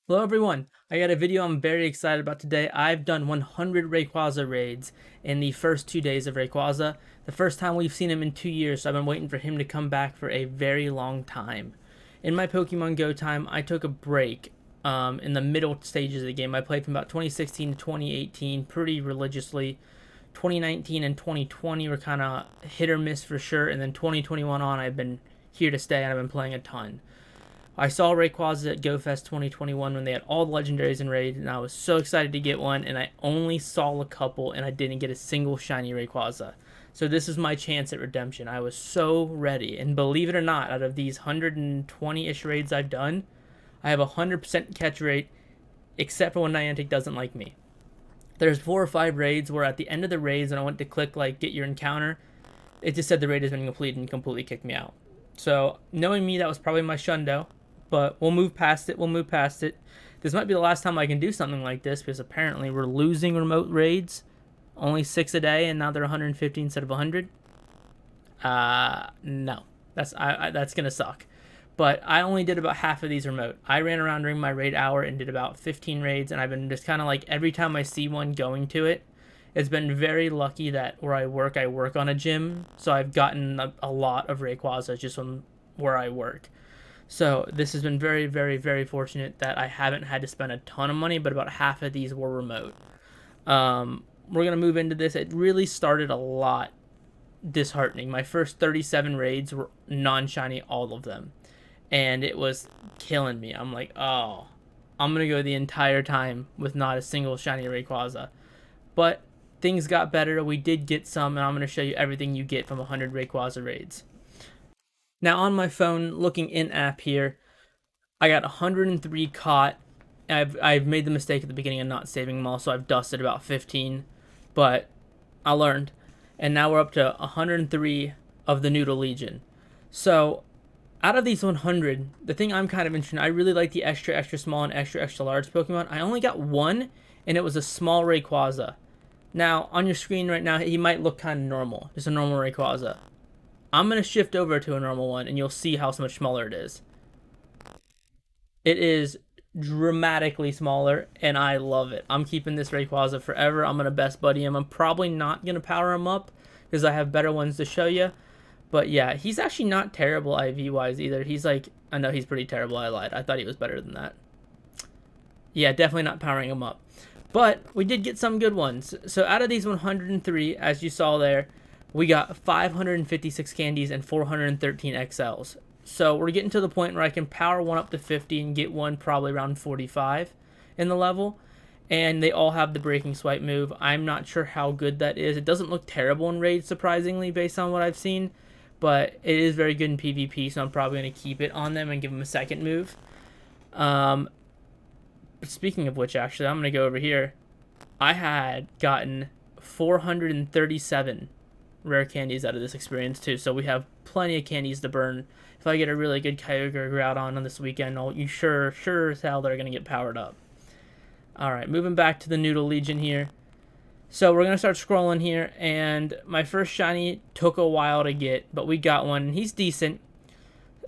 Hello everyone, I got a video I'm very excited about today. I've done 100 Rayquaza raids in the first 2 days of Rayquaza. The first time we've seen him in 2 years, so I've been waiting for him to come back for a very long time. In my Pokemon Go time, I took a break in the middle stages of the game. I played from about 2016 to 2018 pretty religiously. 2019 and 2020 were kind of hit or miss for sure, and then 2021 on, I've been here to stay and I've been playing a ton. I saw Rayquaza at GoFest 2021 when they had all the legendaries in Raid, and I was so excited to get one, and I only saw a couple, and I didn't get a single shiny Rayquaza. So this is my chance at redemption. I was so ready, and believe it or not, out of these 120-ish raids I've done, I have a 100% catch rate, except for when Niantic doesn't like me. There's 4 or 5 raids where at the end of the raids, when I went to click like get your encounter, it just said the raid has been completed and completely kicked me out. So knowing me, that was probably my shundo. But we'll move past it. This might be the last time I can do something like this because apparently we're losing remote raids. Only 6 a day, and now they're 150 instead of 100. No, that's gonna suck. But I only did about half of these remote. I ran around during my raid hour and did about 15 raids, and I've been just kind of like every time I see one going to it. It's been very lucky that where I work on a gym, so I've gotten a lot of Rayquaza just from where I work. So this has been very, very, very fortunate that I haven't had to spend a ton of money, but about half of these were remote. We're going to move into this. It really started a lot disheartening. My first 37 raids were non-shiny, all of them. And it was killing me. I'm like, oh, I'm going to go the entire time with not a single shiny Rayquaza. But things got better. We did get some, and I'm going to show you everything you get from 100 Rayquaza raids. Now on my phone, looking in-app here, I got 103 caught. I've made the mistake at the beginning of not saving them all, so I've dusted about 15. But I learned. And now we're up to 103 of the Noodle Legion. So out of these 100, the thing I'm kind of interested in, I really like the extra, extra small and extra, extra large Pokemon. I only got one, and it was a small Rayquaza. Now, on your screen right now, he might look kind of normal. Just a normal Rayquaza. I'm going to shift over to a normal one, and you'll see how much smaller it is. It is dramatically smaller, and I love it. I'm keeping this Rayquaza forever. I'm going to best buddy him. I'm probably not going to power him up, because I have better ones to show you. But yeah, he's actually not terrible IV-wise either. He's like, I know he's pretty terrible. I lied. I thought he was better than that. Yeah, definitely not powering him up. But we did get some good ones. So out of these 103, as you saw there, we got 556 candies and 413 XLs. So we're getting to the point where I can power one up to 50 and get one probably around 45 in the level. And they all have the breaking swipe move. I'm not sure how good that is. It doesn't look terrible in raids, surprisingly, based on what I've seen. But it is very good in PvP, so I'm probably going to keep it on them and give them a second move. Speaking of which, actually, I'm going to go over here. I had gotten 437 rare candies out of this experience too, so we have plenty of candies to burn. If I get a really good Kyogre or Groudon on this weekend, you sure as hell they're gonna get powered up. Alright, moving back to the Noodle Legion here. So we're gonna start scrolling here, and my first shiny took a while to get, but we got one. He's decent.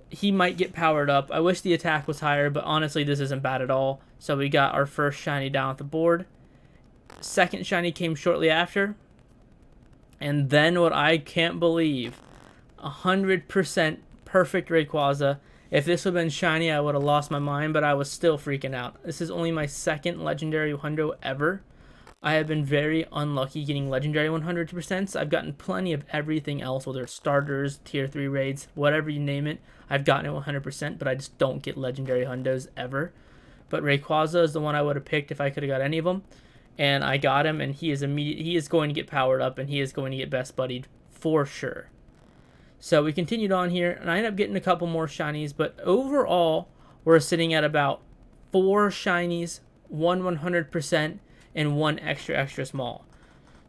He might get powered up. I wish the attack was higher, but honestly this isn't bad at all. So we got our first shiny down at the board. Second shiny came shortly after. And then what I can't believe, 100% perfect Rayquaza. If this would have been shiny, I would have lost my mind, but I was still freaking out. This is only my second legendary hundo ever. I have been very unlucky getting legendary 100%. I've gotten plenty of everything else, whether it's starters, tier 3 raids, whatever you name it. I've gotten it 100%, but I just don't get legendary hundos ever. But Rayquaza is the one I would have picked if I could have got any of them. And I got him, and he is going to get powered up, and he is going to get best buddied for sure. So we continued on here, and I ended up getting a couple more shinies, but overall, we're sitting at about 4 shinies, 100%, and 1 extra small.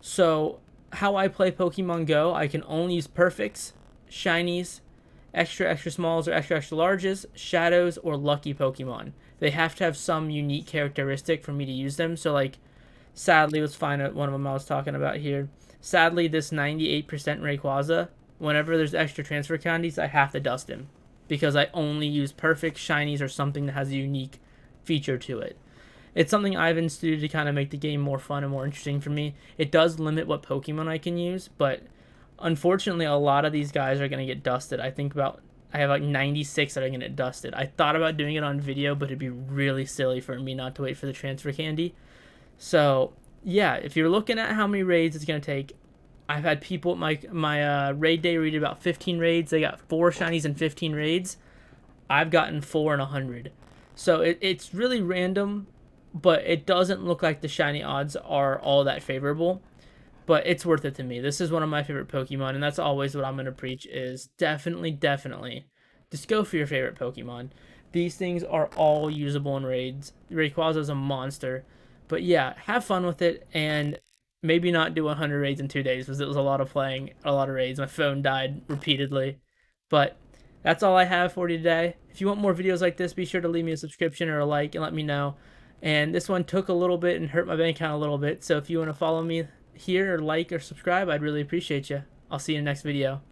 So how I play Pokemon Go, I can only use perfects, shinies, extra smalls or extra larges, shadows, or lucky Pokemon. They have to have some unique characteristic for me to use them. So like, sadly, let's find out one of them I was talking about here. Sadly, this 98% Rayquaza, whenever there's extra transfer candies, I have to dust him. Because I only use perfect shinies or something that has a unique feature to it. It's something I've instituted to kind of make the game more fun and more interesting for me. It does limit what Pokemon I can use, but unfortunately, a lot of these guys are going to get dusted. I have like 96 that are going to get dusted. I thought about doing it on video, but it'd be really silly for me not to wait for the transfer candy. So, yeah, if you're looking at how many raids it's going to take, I've had people at my raid day read about 15 raids. They got 4 shinies and 15 raids. I've gotten 4 and 100. So it's really random, but it doesn't look like the shiny odds are all that favorable. But it's worth it to me. This is one of my favorite Pokemon, and that's always what I'm going to preach is definitely, just go for your favorite Pokemon. These things are all usable in raids. Rayquaza is a monster. But yeah, have fun with it, and maybe not do 100 raids in 2 days, because it was a lot of playing, a lot of raids. My phone died repeatedly. But that's all I have for you today. If you want more videos like this, be sure to leave me a subscription or a like and let me know. And this one took a little bit and hurt my bank account a little bit, so if you want to follow me here or like or subscribe, I'd really appreciate you. I'll see you in the next video.